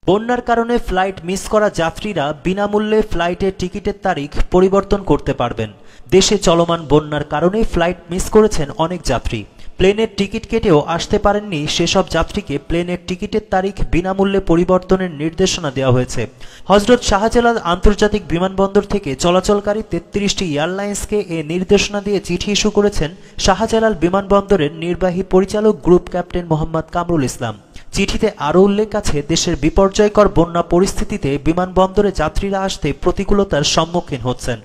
বন্যার কারণে flight miss করা যাত্রীরা বিনামূল্যে ফ্লাইটের টিকিটের তারিখ পরিবর্তন করতে পারবেন। দেশে চলমান বন্যার কারণে ফ্লাইট মিস করেছেন অনেক যাত্রী। প্লেনের টিকিট কেটেও আসতে পারেননি সেসব যাত্রীকে প্লেনের টিকিটের তারিখ বিনামূল্যে পরিবর্তনের নির্দেশনা দেওয়া হয়েছে। হযরত শাহজালাল আন্তর্জাতিক বিমানবন্দর থেকে চলাচলকারী ৩৩টি এয়ারলাইন্সকে এ নির্দেশনা দিয়ে চিঠি ইস্যু করেছেন শাহজালাল বিমানবন্দরের নির্বাহী পরিচালক গ্রুপ ক্যাপ্টেন মোহাম্মদ কামরুল ইসলাম। চিঠিতে আরও উল্লেখ আছে, দেশের বিপর্যয়কর বন্যা পরিস্থিতিতে বিমানবন্দরে যাত্রীরা আসতে প্রতিকূলতার সম্মুখীন হচ্ছেন।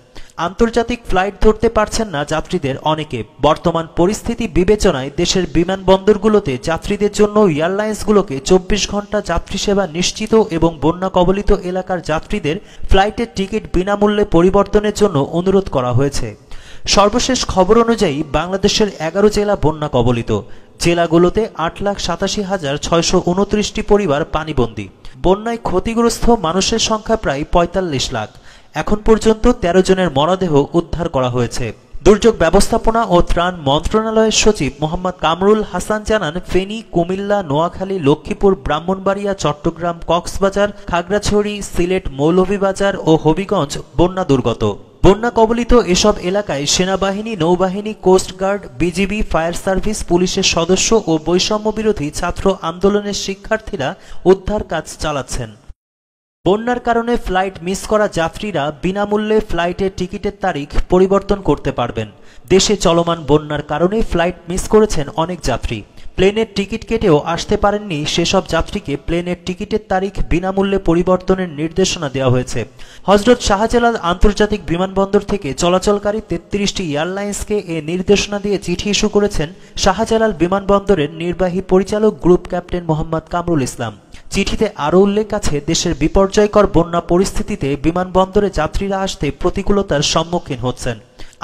আন্তর্জাতিক ফ্লাইট ধরতে পারছেন না যাত্রীদের অনেকে। বর্তমান পরিস্থিতি বিবেচনায় দেশের বিমানবন্দরগুলোতে যাত্রীদের জন্য এয়ারলাইন্সগুলোকে ২৪ ঘন্টা যাত্রী সেবা নিশ্চিত এবং বন্যা কবলিত এলাকার যাত্রীদের ফ্লাইটের টিকিট বিনামূল্যে পরিবর্তনের জন্য অনুরোধ করা হয়েছে। সর্বশেষ খবর অনুযায়ী বাংলাদেশের ১১ জেলা বন্যা কবলিত। জেলাগুলোতে ৮,৮৭,৬২৯টি পরিবার পানিবন্দী। বন্যায় ক্ষতিগ্রস্ত মানুষের সংখ্যা প্রায় ৪৫ লাখ। এখন পর্যন্ত ১৩ জনের মরদেহ উদ্ধার করা হয়েছে। দুর্যোগ ব্যবস্থাপনা ও ত্রাণ মন্ত্রণালয়ের সচিব মোহাম্মদ কামরুল হাসান জানান, ফেনী, কুমিল্লা, নোয়াখালী, লক্ষ্মীপুর, ব্রাহ্মণবাড়িয়া, চট্টগ্রাম, কক্সবাজার, খাগড়াছড়ি, সিলেট, মৌলভীবাজার ও হবিগঞ্জ বন্যা দুর্গত। বন্যা কবলিত এসব এলাকায় সেনাবাহিনী, নৌবাহিনী, কোস্টগার্ড, বিজিবি, ফায়ার সার্ভিস, পুলিশের সদস্য ও বৈষম্য বিরোধী ছাত্র আন্দোলনের শিক্ষার্থীরা উদ্ধার কাজ চালাচ্ছেন। বন্যার কারণে ফ্লাইট মিস করা যাত্রীরা বিনামূল্যে ফ্লাইটের টিকিটের তারিখ পরিবর্তন করতে পারবেন। দেশে চলমান বন্যার কারণে ফ্লাইট মিস করেছেন অনেক যাত্রী। প্লেনের টিকিট কেটেও আসতে পারেননি সেসব যাত্রীকে প্লেনের টিকিটের তারিখ বিনামূল্যে পরিবর্তনের নির্দেশনা দেওয়া হয়েছে। হযরত শাহজালাল আন্তর্জাতিক বিমানবন্দর থেকে চলাচলকারী ৩৩টি এয়ারলাইন্সকে এ নির্দেশনা দিয়ে চিঠি ইস্যু করেছেন শাহজালাল বিমানবন্দরের নির্বাহী পরিচালক গ্রুপ ক্যাপ্টেন মোহাম্মদ কামরুল ইসলাম। চিঠিতে আরও উল্লেখ আছে, দেশের বিপর্যয়কর বন্যা পরিস্থিতিতে বিমানবন্দরে যাত্রীরা আসতে প্রতিকূলতার সম্মুখীন হচ্ছেন।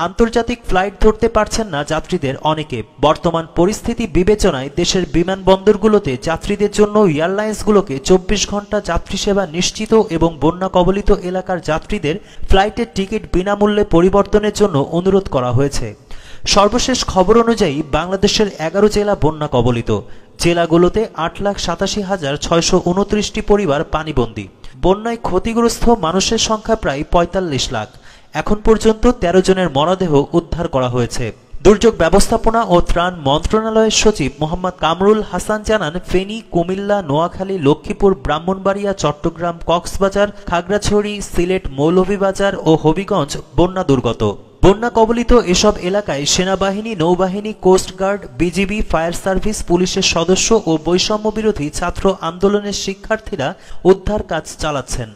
আন্তর্জাতিক ফ্লাইট ধরতে পারছেন না যাত্রীদের অনেকে। বর্তমান পরিস্থিতি বিবেচনায় দেশের বিমানবন্দরগুলোতে যাত্রীদের জন্য এয়ারলাইন্সগুলোকে ২৪ ঘন্টা যাত্রী সেবা নিশ্চিত এবং বন্যা কবলিত এলাকার যাত্রীদের ফ্লাইটের টিকিট বিনামূল্যে পরিবর্তনের জন্য অনুরোধ করা হয়েছে। সর্বশেষ খবর অনুযায়ী বাংলাদেশের ১১ জেলা বন্যা কবলিত। জেলাগুলোতে ৮,৮৭,৬২৯টি পরিবার পানিবন্দী। বন্যায় ক্ষতিগ্রস্ত মানুষের সংখ্যা প্রায় ৪৫ লাখ। এখন পর্যন্ত ১৩ জনের মরদেহ উদ্ধার করা হয়েছে। দুর্যোগ ব্যবস্থাপনা ও ত্রাণ মন্ত্রণালয়ের সচিব মোহাম্মদ কামরুল হাসান জানান, ফেনী, কুমিল্লা, নোয়াখালী, লক্ষ্মীপুর, ব্রাহ্মণবাড়িয়া, চট্টগ্রাম, কক্সবাজার, খাগড়াছড়ি, সিলেট, মৌলভীবাজার ও হবিগঞ্জ বন্যা দুর্গত। বন্যা কবলিত এসব এলাকায় সেনাবাহিনী, নৌবাহিনী, কোস্টগার্ড, বিজিবি, ফায়ার সার্ভিস, পুলিশের সদস্য ও বৈষম্য বিরোধী ছাত্র আন্দোলনের শিক্ষার্থীরা উদ্ধার কাজ চালাচ্ছেন।